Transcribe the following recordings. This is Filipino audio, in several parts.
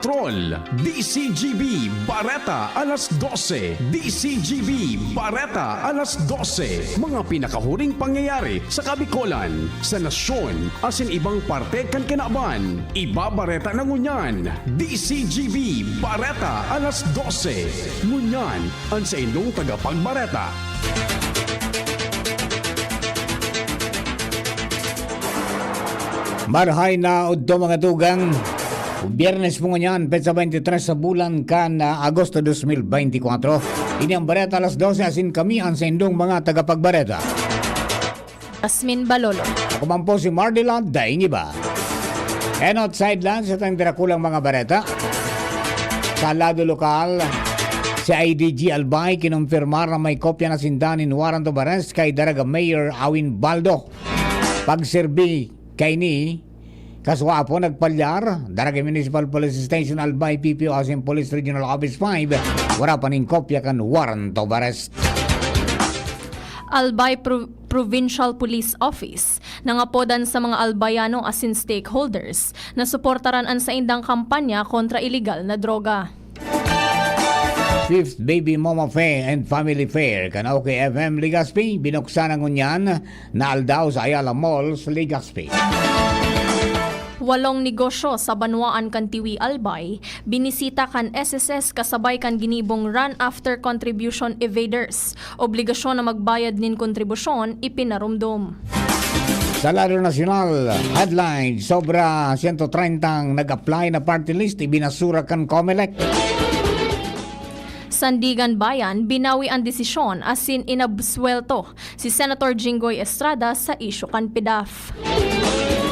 Troll, DCGB, Bareta, alas 12. DCGB, Bareta, alas 12. Mga pinakahuring pangyayari sa Kabikolan, sa nasyon, asin ibang parte kan kinaban. Iba Bareta na ngunyan. DCGB, Bareta, alas 12. Ngunyan, ang sa inyong tagapagbareta. Marhay na udto mga tugang. Biyernes po ngayon, petsa 23 sa bulan kan Agosto 2024. Ini ang bareta alas 12 asin kami ang sendong mga tagapagbareta. Asmin Balolo. Ako man po si Mardila Daingiba. And outside lang sa tayong tirakulang mga bareta. Sa lado lokal, si IDG Albay kinumpirmar na may kopya na sindanin warrant of arrest kay Daraga Mayor Awin Baldo. Pagserbi kay ni kaswapo nagpalyar, Daraga Municipal Police Station Albay PPO asin Police Regional Office 5, wala pa ning kopya kan warrant of arrest. Albay Provincial Police Office nangapodan sa mga Albayano asin stakeholders na suportaran ang sa indang kampanya kontra illegal na droga. Fifth Baby Mama Fair and Family Fair kan OKFM Legazpi binuksan ang unyan na aldaw sa Ayala Malls Legazpi. 8 negosyo sa Banwaan kan Tiwi Albay, binisita kan SSS kasabay kan ginibong run after contribution evaders. Obligasyon na magbayad nin kontribusyon ipinarumdum. Sa lado nasyonal, headline, sobra 130 ang nag-apply na party list, ibinasura kan COMELEC. Sandigan Bayan, binawi ang desisyon asin inabswelto si Senator Jinggoy Estrada sa isyu kan PDAF.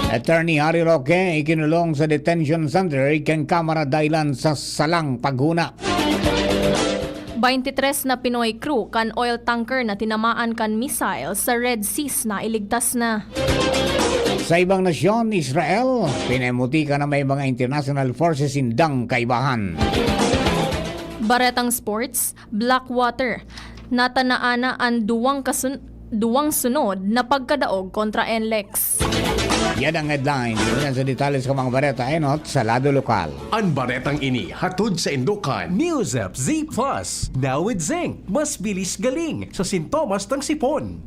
Attorney Harry Roque ikinulong sa detention center ikang kamara dahilan sa salang paghuna. 23 na Pinoy crew kan oil tanker na tinamaan kan missile sa Red Seas na iligtas na. Sa ibang nasyon, Israel, pinemuti ka na may mga international forces indang kaibahan. Baretang Sports, Blackwater, natanaana ang duwang sunod na pagkadaog kontra NLEX. Yan ang headline. Yan sa detalles ka mga bareta enot sa lado lokal. Ang baretang ini hatod sa Indokan. Newsep Z Plus. Now with zinc. Mas bilis galing sa sintomas ng sipon.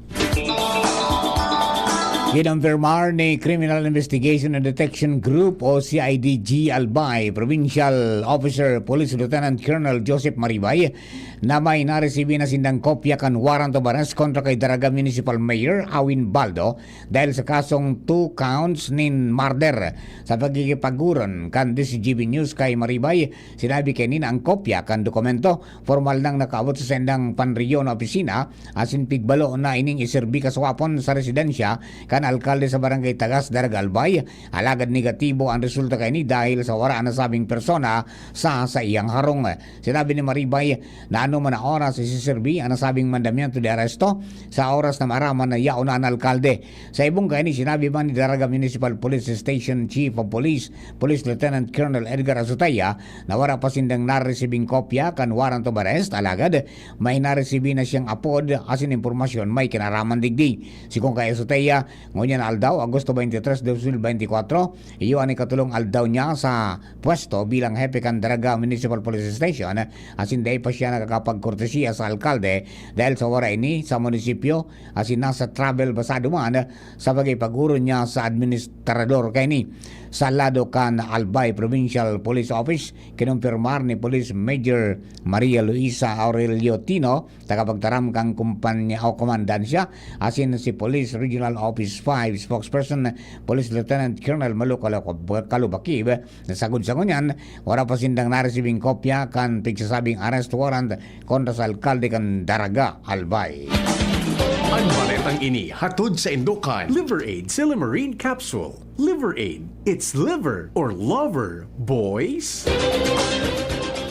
Kinumpirmar ni Criminal Investigation and Detection Group o CIDG Albay, Provincial Officer Police Lieutenant Colonel Joseph Maribay na may naresibi na sindang kopya kan warrant of arrest kontra kay Daraga Municipal Mayor Awin Baldo dahil sa kasong 2 counts nin murder. Sa pagkikipaguron kan DCGB News kay Maribay, sinabi kay nina ang kopya kan dokumento formal nang nakaabot sa sendang panriyo na opisina asin pigbalo na ining iserbi kaswapon sa residensya kan alkalde sa barangay Tagas, Daraga Albay. Alagad negatibo ang resulta kay ni dahil sa wala na sabing persona sa iyang harong. Sinabi ni Maribay na ano man na oras isiserbi ang nasabing mandamiento de aresto sa oras na maraman na yaon na ang alkalde. Sa ibong kay ni sinabi man ni Daraga Municipal Police Station Chief of Police, Police Lieutenant Colonel Edgar Azutaya na wala pa sindang naresibing kopya kan warrant of arrest. Alagad may naresibi na siyang apod asin impormasyon may kinaraman digdi. Si kung kay Azutaya ngunyan aldaw, Agosto 23, 2024, iyo ang ikatulong aldaw niya sa pwesto bilang hepe kan Daraga Municipal Police Station asin day pa siya nakakapagkortesiya sa alkalde dahil sa wara ini sa munisipyo asin nasa travel basado man sa pagipaguro niya sa administrador kay ni. Sa lado kan Albay Provincial Police Office, kinumpirmar ni Police Major Maria Luisa Aurelio Tino, tagapagtaram kang kumpanya o komandansya, asin si Police Regional Office 5 spokesperson Police Lieutenant Colonel Malu Kalubakib, nasagod sa ngunyan, wala pa sindang naresibing kopya kan pigsasabing arrest warrant kontra sa alkalde kan Daraga Albay. Ang baretang ini hatod sa Indokan. Liver Aid Silimarine Capsule. Liver Aid. It's liver or lover, boys.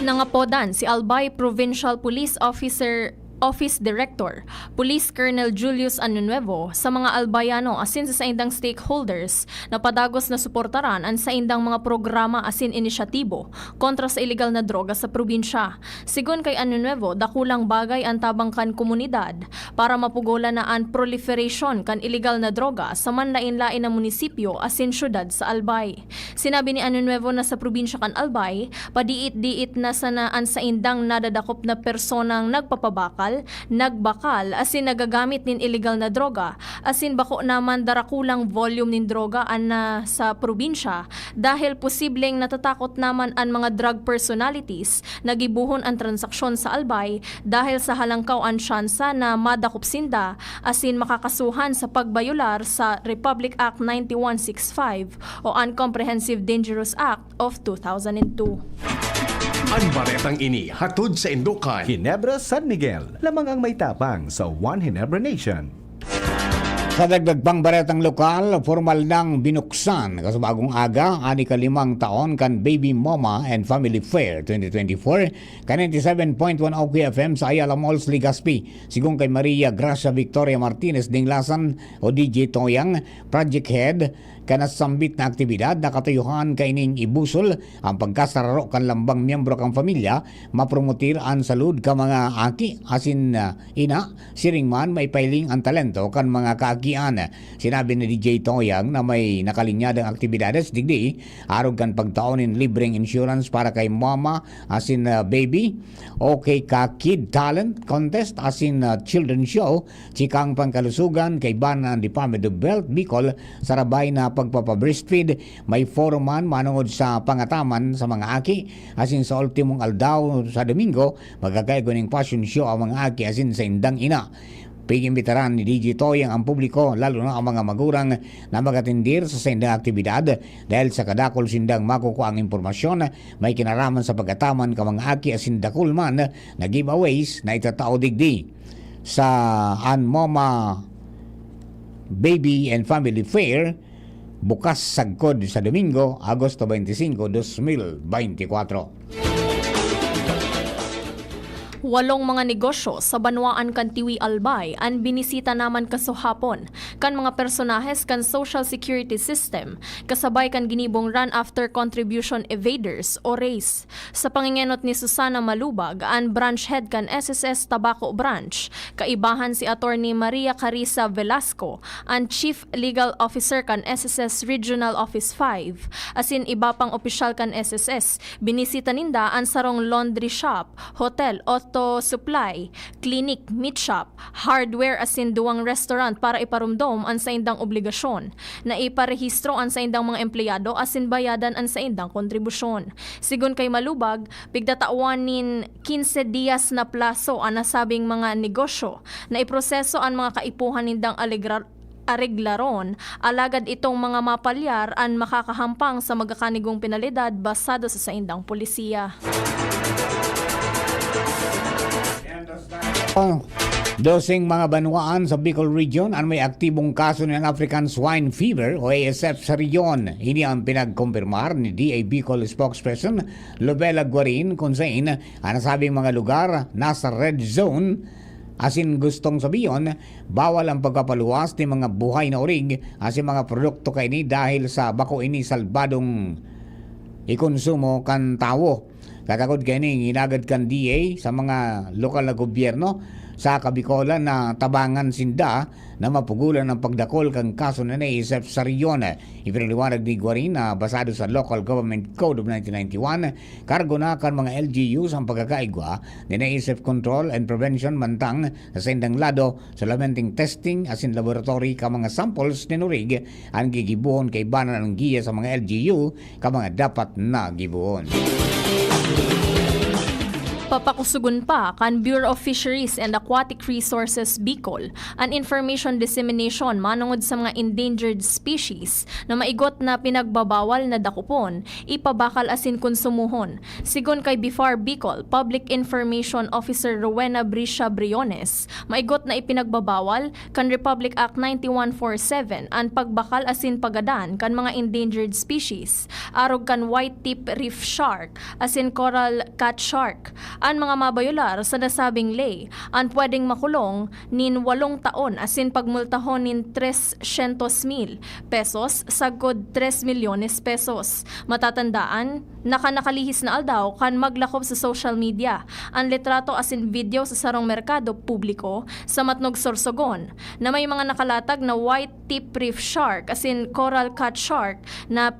Nangapodan si Albay Provincial Police Officer Office Director, Police Colonel Julius Anunuevo sa mga albayano asin sa saindang stakeholders na padagos na suportaran ang saindang mga programa asin inisyatibo kontra sa illegal na droga sa probinsya. Sigon kay Anunuevo, dakulang bagay ang tabang kan komunidad para mapugolan na ang proliferation kan illegal na droga sa manlain-lain na munisipyo asin syudad sa Albay. Sinabi ni Anunuevo na sa probinsya kan Albay, padiit-diit na sana ang saindang nadadakop na personang nagpapabakal, nagbakal asin nagagamit nin illegal na droga asin bako naman darakulang volume nin droga na sa probinsya dahil posibleng natatakot naman ang mga drug personalities na gibuhon ang transaksyon sa Albay dahil sa halangkaw ang syansa na madakop sinda asin makakasuhan sa pagbayular sa Republic Act 9165 o Uncomprehensive Dangerous Act of 2002. Ang baretang ini hatod sa Indukan. Ginebra San Miguel, lamang ang may tapang sa One Ginebra Nation. Sa dagdag pang baretang lokal, formal nang binuksan kasabagong aga, 65 taon kan Baby Mama and Family Fair 2024, kan 97.1 OKFM sa Ayala Malls, Legazpi. Sigong kay Maria Gracia Victoria Martinez Dinglasan o DJ Toyang, Project Head, kanasambit na aktibidad na katuyuhan kaining ibusol ang pagkasararo kan lambang miyembro kang pamilya, mapromotir ang salud ka mga aki, asin ina, siring man may pailing ang talento kan mga kaakian. Sinabi ni DJ Toyang na may nakalinyadang aktibidades digdi, arog kan pagtaonin libreng insurance para kay mama, asin baby, okay ka kid talent contest, asin children show, chikang pangkalusugan kay Banan Department of Health Bicol, sarabay na pagpapabreastfeed, may forum man manungod sa pangataman sa mga aki, asin sa ultimong aldaw sa Domingo, magkakaigo ng passion show ang mga aki asin sa indang ina. Pigimbitaran ni DJ Toyang ang publiko, lalo na ang mga magurang na magatindir sa sindang aktibidad dahil sa kadakol sindang makukuha ang impormasyon may kinaraman sa pagkataman ka mga aki asin dakul man na giveaways na itatao digdi sa Anmoma Baby and Family Fair bukas sagkod sa Domingo, Agosto 25, 2024. Walong mga negosyo sa Banwaan kan Tiwi Albay ang binisita naman kasuhapon kan mga personahes kan Social Security System kasabay kan ginibong run after contribution evaders o RACE. Sa pangingenot ni Susana Malubag, ang branch head kan SSS Tabaco Branch, kaibahan si Attorney Maria Carissa Velasco, ang Chief Legal Officer kan SSS Regional Office 5, asin iba pang opisyal kan SSS. Binisita ninda ang sarong laundry shop, hotel, auto supply, clinic, meat shop, hardware asin duwang restaurant para iparumdom ang saindang obligasyon na iparehistro ang saindang mga empleyado asin bayadan ang saindang kontribusyon. Sigun kay Malubag, pigdataawanin 15 dias na plaso ang nasabing mga negosyo na iproseso ang mga kaipuhan nindang areglaron, alagad itong mga mapalyar ang makakahampang sa magakanigong penalidad basado sa saindang polisiya. Dosing mga banwaan sa Bicol Region ang may aktibong kaso ng African Swine Fever o ASF sa region. Ini ang pinagkumpirmar ni DA Bicol spokesperson Lovella Guarin kung saan ang nasabing mga lugar nasa red zone. Asin gustong sabihin, bawal ang pagkapaluwas ng mga buhay na urig asin mga produkto kaini dahil sa bako ini salbadong ikonsumo kan tawo. Kakagod kini ginagad kan DA sa mga lokal na gobyerno sa Kabikolan na tabangan sinda na mapugulan ng pagdakol kang kaso na naisip sa riyon. Ipinaliwanag ni Guarin na basado sa Local Government Code of 1991, kargo na kan mga LGUs ang pagkakaigwa ni naisip control and prevention mantang sa sindang lado sa lamenting testing asin laboratory ka mga samples ni Nurig ang gigibuhon kay banan ng giya sa mga LGU ka mga dapat na gibuhon. Papakusugon pa kan Bureau of Fisheries and Aquatic Resources Bicol ang information dissemination manungod sa mga endangered species na maigot na pinagbabawal na dakupon, ipabakal asin konsumuhon. Sigon kay BIFAR Bicol Public Information Officer Rowena Brisha Briones, maigot na ipinagbabawal kan Republic Act 9147 ang pagbakal asin pagadan kan mga endangered species, arog kan white tip reef shark asin coral cat shark, Ang mga mabayular sa nasabing lay ang pwedeng makulong nin 8 taon asin pagmultahon nin 300,000 pesos sagod 3 milyones pesos. Matatandaan, nakalihis na aldaw kan maglakob sa social media ang litrato asin video sa sarong merkado publiko sa Matnog, Sorsogon na may mga nakalatag na white tip reef shark asin coral cat shark na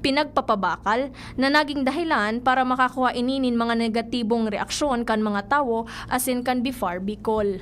pinagpapabakal na naging dahilan para makakuha ininin mga negatibong reaksyon kan mga tao asin kan Bifar Bicol.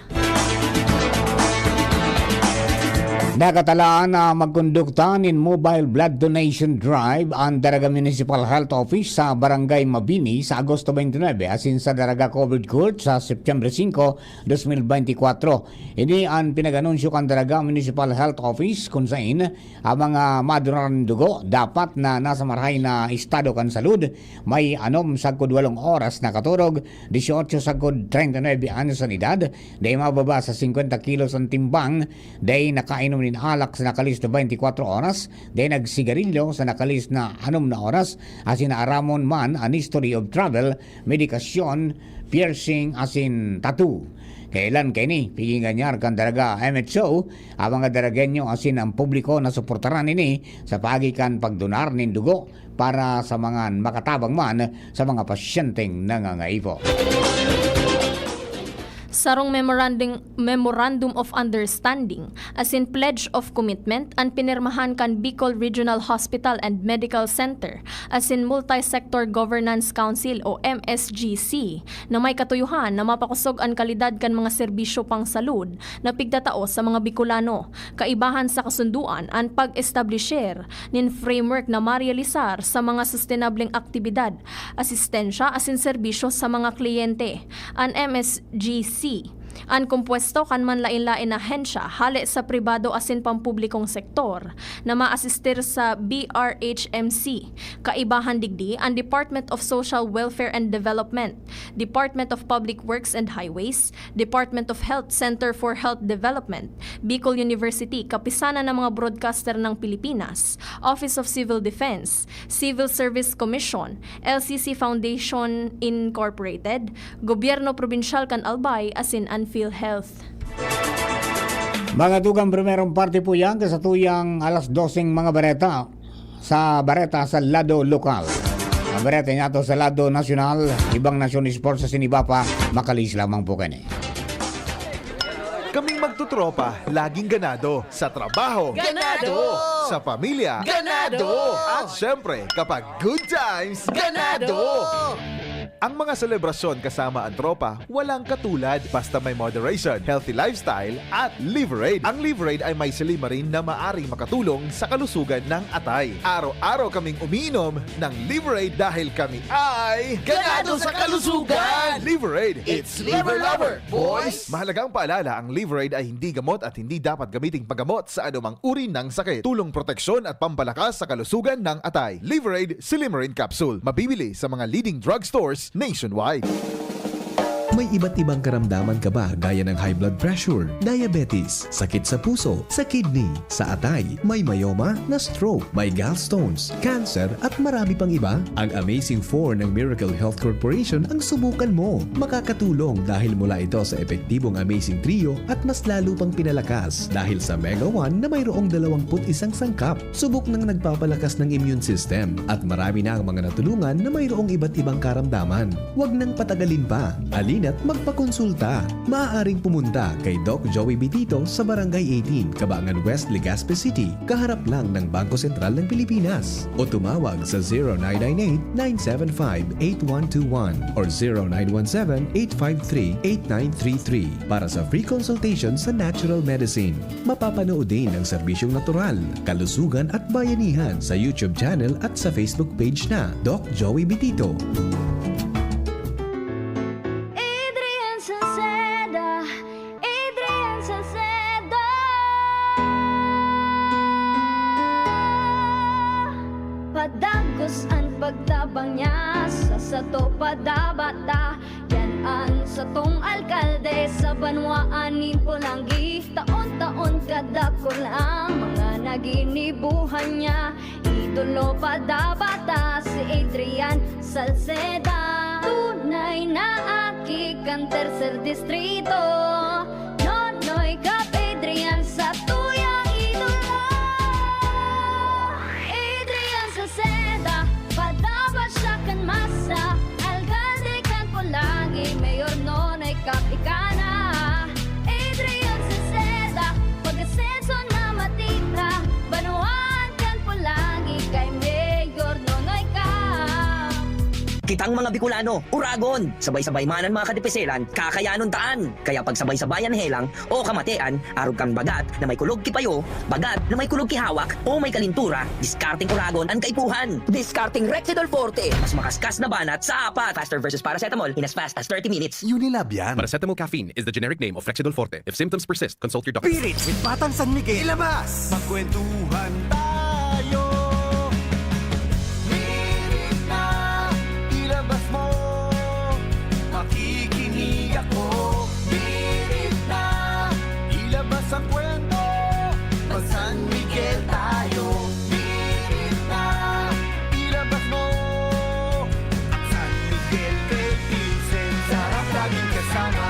Nakatalaan na magkondukta nin mobile blood donation drive ang Daraga Municipal Health Office sa Barangay Mabini sa Agosto 29 asin sa Daraga Covered Court sa September 5, 2024. Ini ang pinag-anunsyo kan Daraga Municipal Health Office kung saan ang mga madonar ng dugo dapat na nasa marahay na estado kan salud may sagkod 8 oras na katurog, 18 sagkod 39 anyos ang edad, day mababa sa 50 kilos ang timbang, day nakainom nin alak sa nakalis na 24 oras, day nagsigarilyo sa nakalis na 6 na oras, asin naaramon man an history of travel, medikasyon, piercing, asin tattoo. Kailan kini piginganyar kan Daraga MHO ang mga daragenyo asin ang publiko na suportaran ini sa pagikan pagdonar nin dugo para sa mga makatabang man sa mga pasyenteng nangangaipo. Sarong Memorandum of Understanding asin Pledge of Commitment ang pinirmahan kan Bicol Regional Hospital and Medical Center asin Multi-Sector Governance Council o MSGC na may katuyuhan na mapakusog ang kalidad kan mga serbisyo pang salud na pigtatao sa mga Bicolano. Kaibahan sa kasunduan ang pag-establisher nin framework na marealisar sa mga sustainableng aktibidad, asistensya asin serbisyo sa mga kliyente. Ang MSGC ang kumpuesto kan manlain-lain na hensya hali sa pribado asin pampublikong sektor na maasistir sa BRHMC. Kaibahan digdi ang Department of Social Welfare and Development, Department of Public Works and Highways, Department of Health Center for Health Development, Bicol University, kapisanan ng mga broadcaster ng Pilipinas, Office of Civil Defense, Civil Service Commission, LCC Foundation Incorporated, Gobyerno Probinsyal kan Albay asin ang PhilHealth. Mga tugang primerong parte po yan kasatuyang alas 12 mga bareta sa lado lokal. Ang bareta niya to sa lado nasyonal, ibang nasyon sports sa sinibapa, makalis lamang po kani. Kaming magtutropa, laging ganado. Sa trabaho, Ganado! Sa pamilya, Ganado! At syempre, kapag good times, ganado! Ang mga selebrasyon kasama ang tropa, walang katulad basta may moderation, healthy lifestyle at Liverade. Ang Liverade ay may silimarin na maaring makatulong sa kalusugan ng atay. Araw-araw kaming umiinom ng Liverade dahil kami ay Ganado sa kalusugan! Liverade, It's Liver Lover, boys! Mahalagang paalala, ang Liverade ay hindi gamot at hindi dapat gamiting paggamot sa anumang uri ng sakit. Tulong proteksyon at pampalakas sa kalusugan ng atay. Liverade Silimarin Capsule. Mabibili sa mga leading drugstores nationwide. May iba't ibang karamdaman ka ba gaya ng high blood pressure, diabetes, sakit sa puso, sa kidney, sa atay, may myoma, na stroke, may gallstones, cancer at marami pang iba? Ang Amazing 4 ng Miracle Health Corporation ang subukan mo. Makakatulong dahil mula ito sa epektibong Amazing Trio at mas lalo pang pinalakas dahil sa Mega 1 na mayroong 21 sangkap. Subok ng nagpapalakas ng immune system at marami na ang mga natulungan na mayroong iba't ibang karamdaman. Huwag nang patagalin pa. Alin at magpakonsulta. Maaaring pumunta kay Doc Joey Bitito sa Barangay 18, Cabangan West, Legazpi City, kaharap lang ng Bangko Sentral ng Pilipinas. O tumawag sa 0998-975-8121 or 0917-853-8933 para sa free consultation sa natural medicine. Mapapanood din ang serbisyong natural, kalusugan at bayanihan sa YouTube channel at sa Facebook page na Doc Joey Bitito. Padagos ang pagtabang niya sa sato padabata. Yan ang satong alkalde sa banwaan Pulanggi. Taon-taon kadako lang mga naginibuhan niya. Idolo padabata si Adrian Salceda. Tunay na kan tercer distrito. Nonoy Cap Adrian sa tuyang idolo. Adrian sa seda, padaba siya kan masa. Alcalde kan Pulangi, Mayor Nonoy Cap Ikana. Adrian sa seda, pag-asenso na matita. Banuan kan Pulangi, kay Mayor Nonoy Cap. Kitang mga Bicolano, uragon, sabay-sabay manan mga kadipeselan, kakayanon taan. Kaya pag sabay-sabayan helang o kamatean, arog kang bagat na may kulog kipayo, bagat na may kulog kihawak, o may kalintura, diskarting uragon ang kaipuhan. Diskarting Rexidol Forte, mas makaskas na banat sa apat. Faster versus paracetamol in as fast as 30 minutes. Unilab yan. Paracetamol caffeine is the generic name of Rexidol Forte. If symptoms persist, consult your doctor. Spirits with Batang San Miguel. Ilabas! Magkwentuhan tayo. Hirit na, ilabas mo. Makikinig ako. Hirit na, ilabas ang kwento. Mag San Miguel tayo. Hirit na, ilabas mo. San Miguel kay Vincent, sarap laging kasama.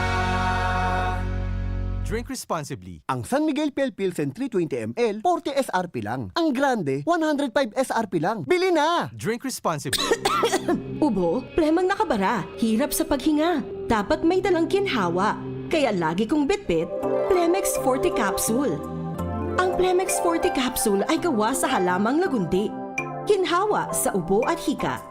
Drink responsibly. Ang San Miguel Pale Pilsen 320 ml, 40 SRP lang. Ang Grande, 105 SRP lang. Bili na! Drink responsibly. Ubo, plemang nakabara, hirap sa paghinga. Dapat may dalang ginhawa. Kaya lagi kong bitbit, Plemex Forte Capsule. Ang Plemex Forte Capsule ay gawa sa halamang lagundi. Ginhawa sa ubo at hika.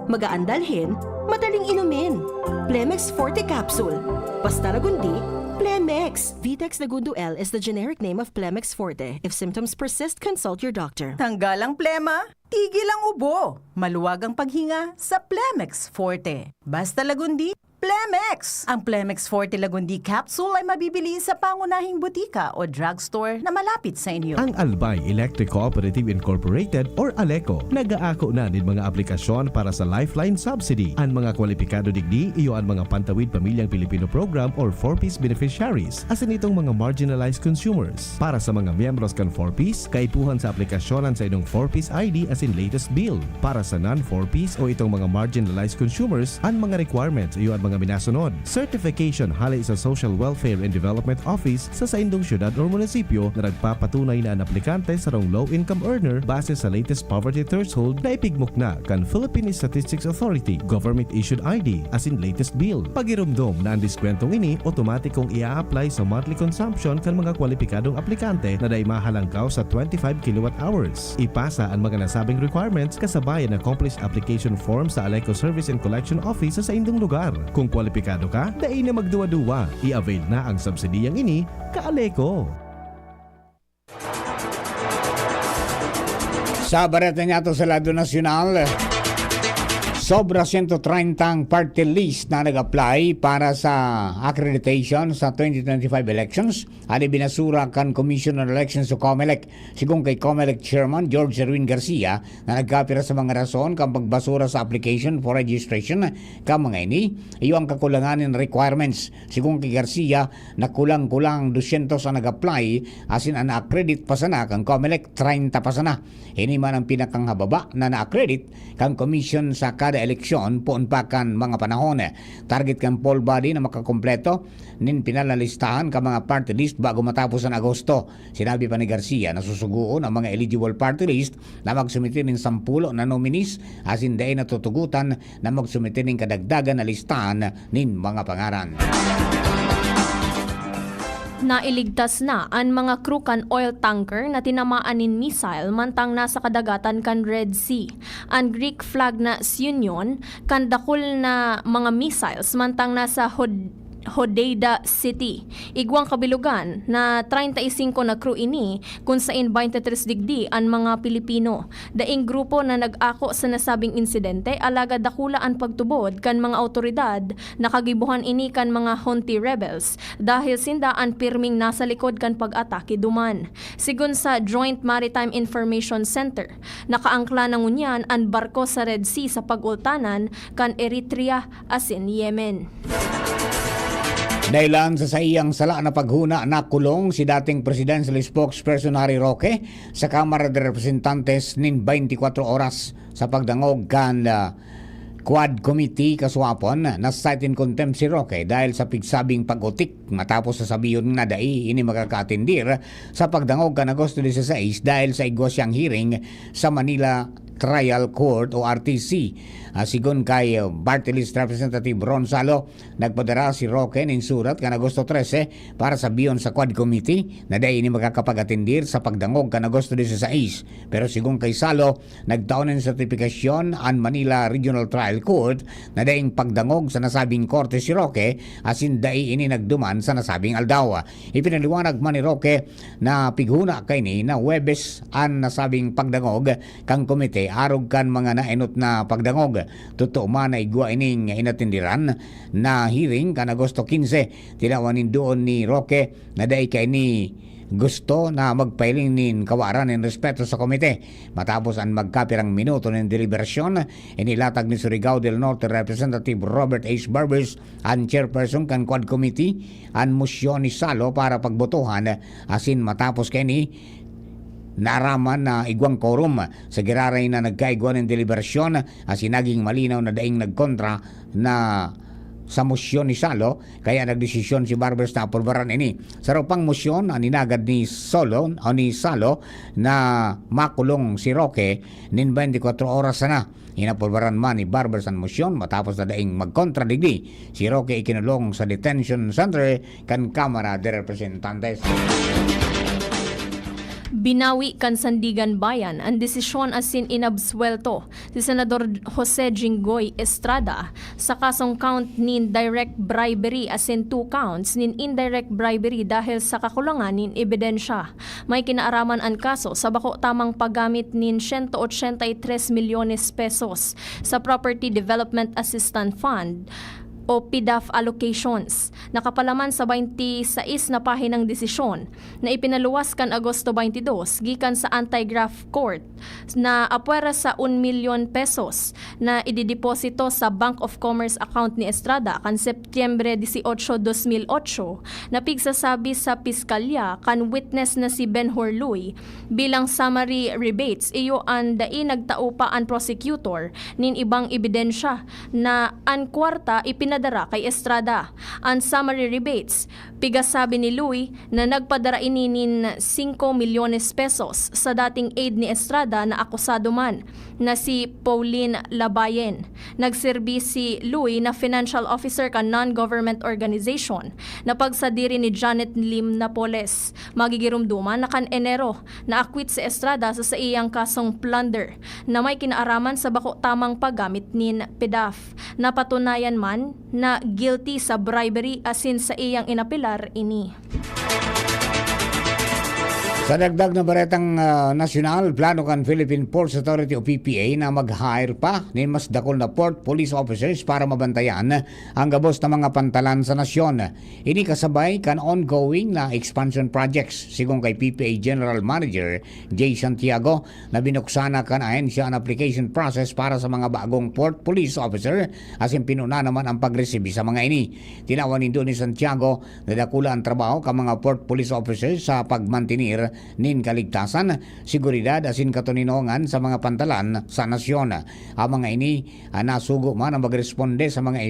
Magaan dalhin, madaling inumin. Plemex Forte Capsule. Basta lagundi, Plemex. Vitex Lagundo L is the generic name of Plemex Forte. If symptoms persist, consult your doctor. Tanggal ang plema, tigil ang ubo. Maluwag ang paghinga sa Plemex Forte. Basta lagundi, Plemex. Ang Plemex Forte Lagundi Capsule ay mabibili sa pangunahing butika o drugstore na malapit sa inyo. Ang Albay Electric Cooperative Incorporated or ALECO nagaako na nin mga aplikasyon para sa Lifeline Subsidy. Ang mga kwalipikado digdi iyo ang mga Pantawid Pamilyang Pilipino Program or 4Ps beneficiaries asin itong mga marginalized consumers. Para sa mga miyembros kan 4Ps, kaipuhan sa aplikasyonan sa inong 4Ps ID asin latest bill. Para sa non-4Ps o itong mga marginalized consumers, ang mga requirements iyo ang mga minasunod. Certification halay sa Social Welfare and Development Office sa saindong syudad o munisipyo na nagpapatunay na ang aplikante sa rong low-income earner base sa latest poverty threshold na ipigmok na kan Philippine Statistics Authority government-issued ID asin latest bill. Pagirumdom na ang diskwentong ini otomatikong ia-apply sa monthly consumption kan mga kwalipikadong aplikante na day mahalangkaw sa 25 kWh. Ipasa ang mga nasabing requirements kasabayan ng accomplished application form sa ALECO Service and Collection Office sa indong lugar. Kung kwalipikado ka, dai na magduwa-duwa. I-avail na ang subsidiyang ini ka-ALECO. Sa bareta niya to sa lado nasyonal, sobra 130 ang party list na nag-apply para sa accreditation sa 2025 elections. Ani binasura kan Commission on Elections o COMELEC. Sigong kay COMELEC Chairman George Erwin Garcia na nagkapira sa mga rason kang pagbasura sa application for registration ka mga ini, iyo ang kakulanganin requirements. Sigong kay Garcia na kulang-kulang 200 ang nag-apply asin ang na-accredit pa sana kang COMELEC 30 pa sana. Ini man ang pinakang hababa na na-accredit kang commission sa kada eleksyon poon pa kan mga panahon. Target kan poll body na makakompleto nin pinalalistahan ka mga party list bago matapos ang Agosto. Sinabi pa ni Garcia na susuguon ang mga eligible party list na magsumite nin 10 na nominees asin day natutugutan na magsumite nin kadagdagan na listahan nin mga pangaran. Nailigtas na ang mga crew kan oil tanker na tinamaan nin missile mantang nasa kadagatan kan Red Sea. Ang Greek flag na Union kan dakol na mga missiles mantang nasa Hodeida City. Igwang kabilugan na 35 na crew ini kung sain 23 digdi ang mga Pilipino. Daing grupo na nag-ako sa nasabing insidente alaga dakula ang pagtubod kan mga autoridad nakagibuhan ini kan mga Houthi rebels dahil sindaan pirming nasa likod kan pag-atake duman. Sigun sa Joint Maritime Information Center, nakaangkla na ngunyan ang barko sa Red Sea sa pag-ultanan kan Eritrea asin Yemen. Dailan sa iyang sala na paghuna na kulong si dating presidential spokesperson Harry Roque sa Kamara de Representantes nin 24 oras sa pagdangog kan Quad Committee kaswapon na cite in contempt si Roque dahil sa pigsabing pag-utik matapos sasabiyon na dai ini magkakatindir sa pagdangog kan Agosto 16 dahil sa igwa siyang hearing sa Manila Trial Court o RTC. Sigon kay Party List Representative Ron Salo, nagpadara si Roque ning surat kan Agosto 13 para sabiyon sa Quad Committee na dahil ini makakapag-atindir sa pagdangog kan Agosto 16. Pero sigon kay Salo, nagtaon ng sertifikasyon ang Manila Regional Trial Court na daing pagdangog sa nasabing korte si Roque asin dai ini nagduman sa nasabing aldaw. Ipinaliwanag man ni Roque na pighuna kay ni na Huwebes ang nasabing pagdangog kang komite arog kan mga naenot na pagdangog. Totoo man na igwa ining inatindiran na hearing kan Agosto 15. Tilawanin doon ni Roque na dai kay ni gusto na magpailing nin kawaran in respeto sa komite. Matapos ang magkapirang minuto ng deliberasyon, inilatag ni Surigao del Norte Representative Robert H. Barbers ang chairperson kan Quad Committee ang motion ni Salo para pagbotohan asin matapos kay ni naraman na igwang quorum sa giraray na nagkaigwa ng deliberasyon asin naging malinaw na daing nagkontra na sa mosyon ni Salo kaya nagdesisyon si Barbers na apurbaran ini. Sa ropang mosyon aninagad ni Salo na makulong si Roque nin 24 oras na. Inapurbaran man ni Barbers ang mosyon matapos na daing magkontradigdi. Si Roque ikinulong sa detention center kan Kamara de Representantes. Binawi kan Sandigan Bayan ang desisyon asin inabsuelto si Senador Jose Jinggoy Estrada sa kasong count nin direct bribery asin 2 counts nin indirect bribery dahil sa kakulangan nin ebidensya. May kinaaraman ang kaso sa bako tamang paggamit nin 183 milyones pesos sa Property Development Assistance Fund o PDAF allocations. Nakapalaman sa 26 na pahinang desisyon na ipinaluwas kan Agosto 22 gikan sa Anti-Graft Court na apwera sa 1 milyon pesos na idideposito sa Bank of Commerce account ni Estrada kan Setyembre 18, 2008 na pigsasabi sa piskalya kan witness na si Ben Horluy bilang summary rebates iyo ang dai nagtao pa ang prosecutor nin ibang ebidensya na ang kwarta ipinadara kay Estrada. Ang summary rebates, pigasabi ni Louie na nagpadara ini nin 5 milyones pesos sa dating aide ni Estrada na akusado man na si Pauline Labayen. Nagserbi si Louie na financial officer ka non-government organization na pagsadiri ni Janet Lim Napoles. Magigirumduman na kan Enero na akwit si Estrada sa iyang kasong plunder na may kinaaraman sa bako tamang paggamit nin PDAF. Napatunayan man na guilty sa bribery asin sa iyang inapilar ini. Sa dagdag na baretang nasyonal, plano kan Philippine Ports Authority o PPA na mag-hire pa ng mas dakol na port police officers para mabantayan ang gabos na mga pantalan sa nasyon. Ini kasabay kan ongoing na expansion projects. Sigong kay PPA General Manager Jay Santiago na binuksana kan ahensya ang application process para sa mga bagong port police officer asin pinuna naman ang pagresibi sa mga ini. Tinawanin doon ni Santiago na dakula ang trabaho ka mga port police officers sa pagmantinir nin kaligtasan, seguridad asin katuninongan sa mga pantalan sa nasyon. Ang mga ini nasugo man ang magresponde sa mga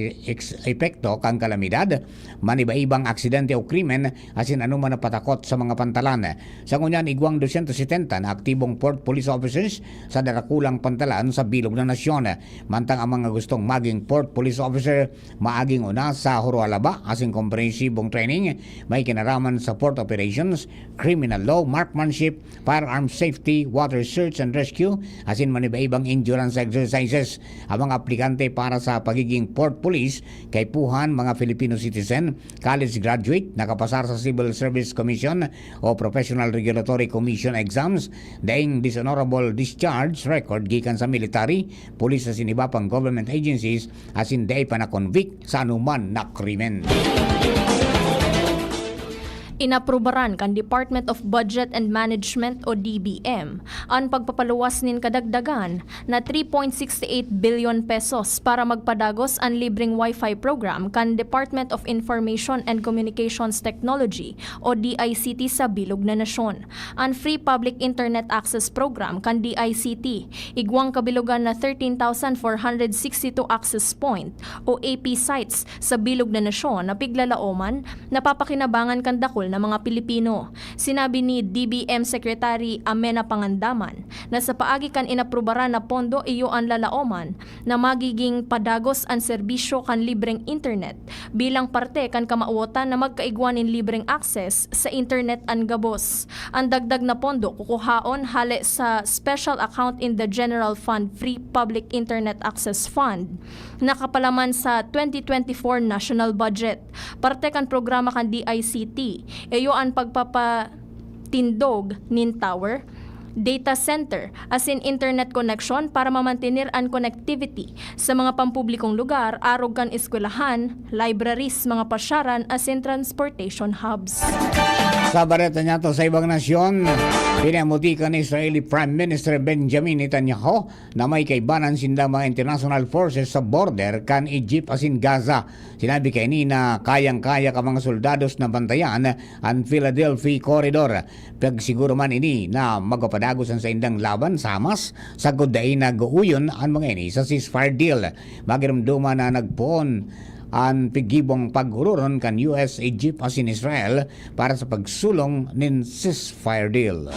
epekto kang kalamidad, maniba-ibang aksidente o krimen asin anuman na patakot sa mga pantalan. Sa ngunyan igwang 270 na aktibong port police officers sa darakulang pantalan sa bilog ng nasyon. Mantang ang mga gustong maging port police officer maaging una sa Hurualaba asin komprehensibong training, may kinaraman sa port operations, criminal law, marksmanship, firearm safety, water search and rescue, asin maniba-ibang endurance exercises. Ang mga aplikante para sa pagiging port police kay puhan mga Filipino citizen, college graduate, nakapasar sa Civil Service Commission o Professional Regulatory Commission exams, daing dishonorable discharge record gikan sa military, police asin iba pang government agencies, asin day pa na convict sa anuman na krimen. Inaprubaran kan Department of Budget and Management o DBM ang pagpapaluwas nin kadagdagan na 3.68 billion pesos para magpadagos ang libreng Wi-Fi program kan Department of Information and Communications Technology o DICT sa bilog na nasyon. Ang Free Public Internet Access Program kan DICT igwang kabilugan na 13,462 access point o AP sites sa bilog na nasyon na piglalaoman napapakinabangan kan dakol na mga Pilipino. Sinabi ni DBM Secretary Amena Pangandaman na sa paagi kan inaprubaran na pondo iyo ang lalaoman na magiging padagos ang serbisyo kan libreng internet bilang parte kan kamauotan na magkaigwanin libreng access sa internet ang gabos. Ang dagdag na pondo kukuhaon hale sa Special Account in the General Fund Free Public Internet Access Fund nakapalaman sa 2024 National Budget. Parte kan programa kan DICT iyo ang pagpapatindog nin tower, data center as in internet connection para mamantenir ang connectivity sa mga pampublikong lugar, arog kan eskwelahan, libraries, mga pasyaran as in transportation hubs. Sa bareta niya to sa ibang nasyon, pinamutikan ni Israeli Prime Minister Benjamin Netanyahu na may kaibanan sinda mga international forces sa border kan Egypt asin Gaza. Sinabi kay ni na kayang-kaya ka mga soldados na bantayan ang Philadelphia Corridor. Pagsiguro man ini na magpapadagos ang sa indang laban sa Hamas, sagod day nag-uuyon ang mga ini sa ceasefire deal. Magiramduman na nagpoon ang pigibong pag-ururon kan US, Egypt asin Israel para sa pagsulong nin ceasefire deal.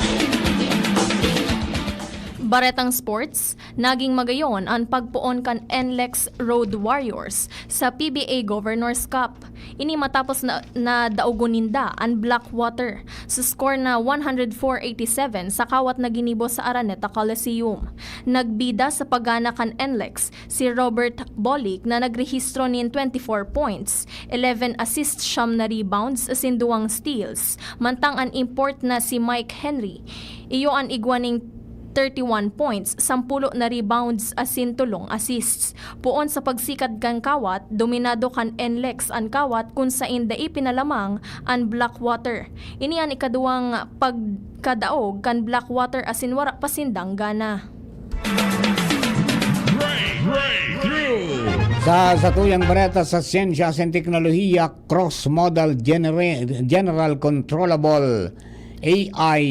Baretang sports, naging magayon ang pagpuon kan NLEX Road Warriors sa PBA Governors Cup. Ini matapos na daugoninda ang Blackwater sa score na 104-87 sa kawat na ginibo sa Araneta Coliseum. Nagbida sa pagana kan NLEX si Robert Bolick na nagrehistro nin 24 points, 11 assists, 9 na rebounds, asin 2 steals. Mantang ang import na si Mike Henry, iyo ang igwaning 31 points, 10 na rebounds asin 3 assists. Puon sa pagsikat kan kawat, dominado kan NLEX ang kawat kung sa inda ipinalamang ang Blackwater. Ini ang ikaduwang pagkadaog kan Blackwater asin wara pasindang gana. Sa tuyang bareta sa Siyensya at Teknolohiya, Cross-Modal General Controllable AI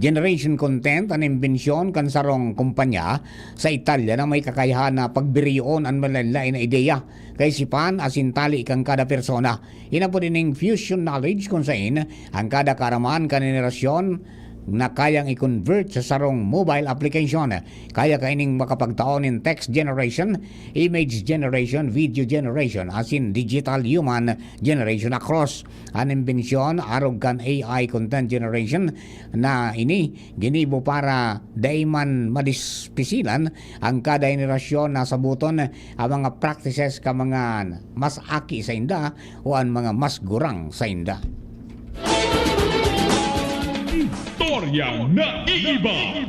generation content ang imbensyon kan sarong kumpanya sa Italia na may kakayahan na pagbiriyon ang malalay na ideya kay sipan asin tali kang kada persona. Ina po dining fusion knowledge kung saan ang kada karaman kan generasyon na kayang i-convert sa sarong mobile application. Kaya kaining makapagtaon in text generation, image generation, video generation, as in digital human generation across. Ang imbensyon, arog kan AI content generation na ini ginibo para dayman madispisilan ang kada henerasyon na sabuton ang mga practices ka mga mas aki sa inda o ang mga mas gurang sa inda. Historia na iiba.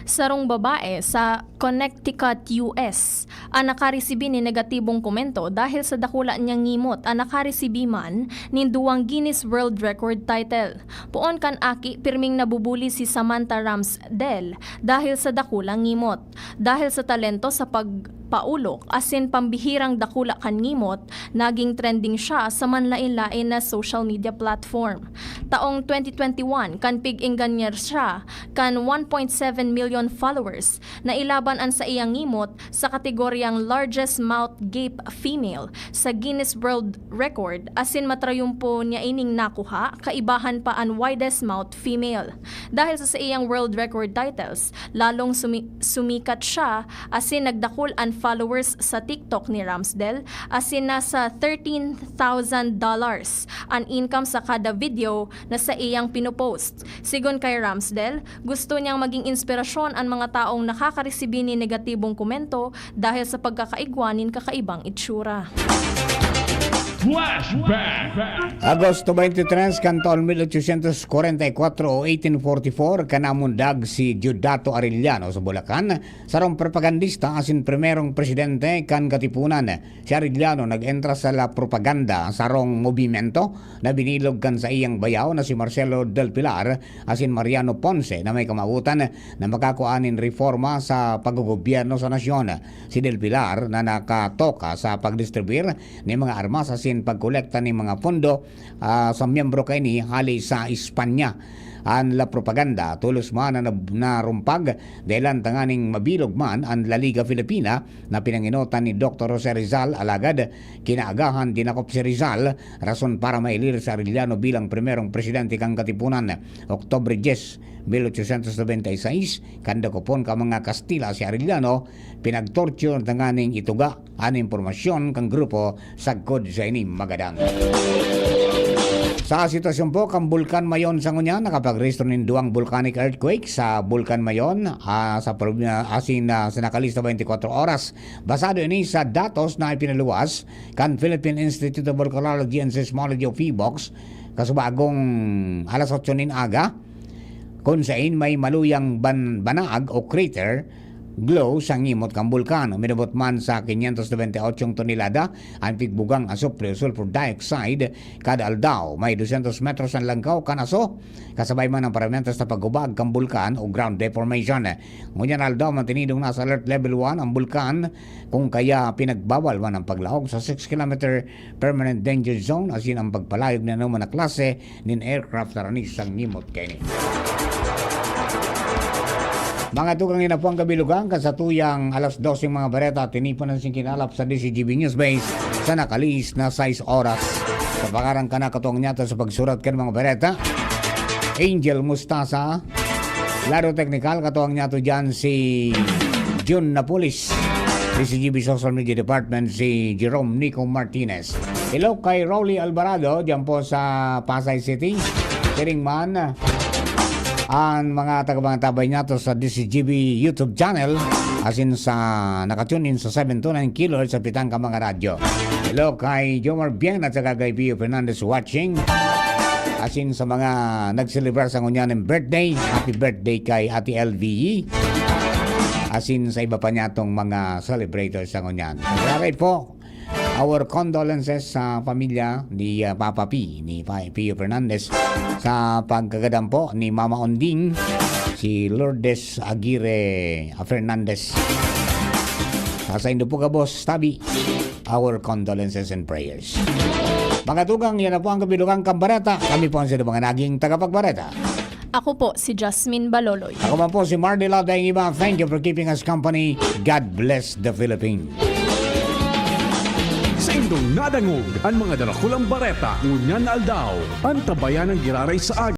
Sarong babae sa Connecticut, US, ang nakaresibi ni negatibong komento dahil sa dakula niyang ngimot ang nakaresibi man ni duwang Guinness World Record title. Puon kan aki pirming nabubuli si Samantha Ramsdell dahil sa dakulang ngimot. Dahil sa talento sa pagpaulok asin pambihirang dakula kan ngimot, naging trending siya sa manlain-lain na social media platform. Taong 2021, kan pig-inganyer siya kan 1.7 million followers na ilaban ang sa iyang ngimot sa kategoryang largest mouth gape female sa Guinness World Record asin matrayumpo niya ining nakuha kaibahan pa ang widest mouth female. Dahil sa iyang world record titles, lalong sumikat siya asin nagdakol ang followers sa TikTok ni Ramsdell asin nasa $13,000 ang income sa kada video na sa iyang pinopost. Sigon kay Ramsdell, gusto niyang maging inspirasyon ang mga taong nakakaresibi ni negatibong komento dahil sa pagkakaigwanin kakaibang itsura. Agosto 23, kantaon 1844 o 1844, kanamundag si Giudato Arellano sa Bulacan. Sarong propagandista asin primerong presidente kan Katipunan. Si Arellano nag-entra sa la propaganda sarong movimento na binilog kan sa iyang bayaw na si Marcelo del Pilar asin Mariano Ponce na may kamautan na makakuanin reforma sa paggogobyerno sa nasyon. Si del Pilar na nakatoka sa pagdistribuir ni mga armas asin pagkolekta ni mga pondo sa miyembro kay ni hali sa Espanya. Ang la propaganda tulos man na narumpag dahilan tanganing mabilog man ang La Liga Filipina na pinanginotan ni Dr. Jose Rizal alagad kinaagahan dinakop si Rizal rason para mailir sa Arellano bilang primerong presidente kang Katipunan. Oktobre 10, 1896 kanda kupon ka mga Kastila si Arellano pinagtorture tanganing ituga ang impormasyon kang grupo sagkod sa ining Magadang. Sa sitwasyon po, kang Bulkan Mayon sa ngunya, nakapag-restore ng duwang volcanic earthquake sa Bulkan Mayon sa nakalista 24 oras. Basado ini sa datos na ipinaluwas kan Philippine Institute of Volcanology and Seismology of PHIVOLCS kasubagong alas 8 nin aga kung saan may maluyang banaag o crater glow sa ngimot kang bulkan. Minabot man sa 598 tonelada ang pigbugang asupre sulfur dioxide kada aldaw. May 200 metros ang langkaw kanaso kasabay man ang paramentas na paggubag kang bulkan o ground deformation. Ngunyan aldaw mantinidong nasa alert level 1 ang bulkan kung kaya pinagbawal man ang paglaog sa 6 km permanent danger zone asin ang pagpalayog na naman na klase nin aircraft na ranis ang ngimot kaini. Mga tukang inapuang kabilugan kasatuyang alas 12 mga bareta tinipan ng singkinalap sa DCGB News Base sa nakalis na 6 oras. Sa pakarang kanakatuang nyata sa pagsurat kan mga bareta, Angel Mustasa, laro technical katuang nyato dyan si June Napolis, DCGB Social Media Department si Jerome Nico Martinez. Hello kay Rolly Alvarado dyan po sa Pasay City. Tiringman ang mga tagabangtabay nato sa DCGB YouTube channel asin sa nakatune in sa 729 kHz sa pitang ka mga radyo. Hello kay Jomar Bien at saka kay Pio Fernandez watching asin sa mga nagselebrar sa ngunyan ng birthday. Happy birthday kay Ate LVE asin sa iba pa niyatong mga celebrators sa ngunyan. Alright po, our condolences sa pamilya ni Papa P, ni Pio Fernandez sa pagkagadampo ni Mama Onding, si Lourdes Aguirre Fernandez. Sa Indo po ka, Boss Tabi, our condolences and prayers. Mga tugang, yan na po ang kabilugang kambareta. Kami po ang sila mga naging tagapagbareta. Ako po si Jasmine Baloloy. Ako man po si Mardila Daingiba. Thank you for keeping us company. God bless the Philippines. Sa indong nadangog, ang mga dalakulang bareta, ngunyan aldaw, ang tabayan ng giraray sa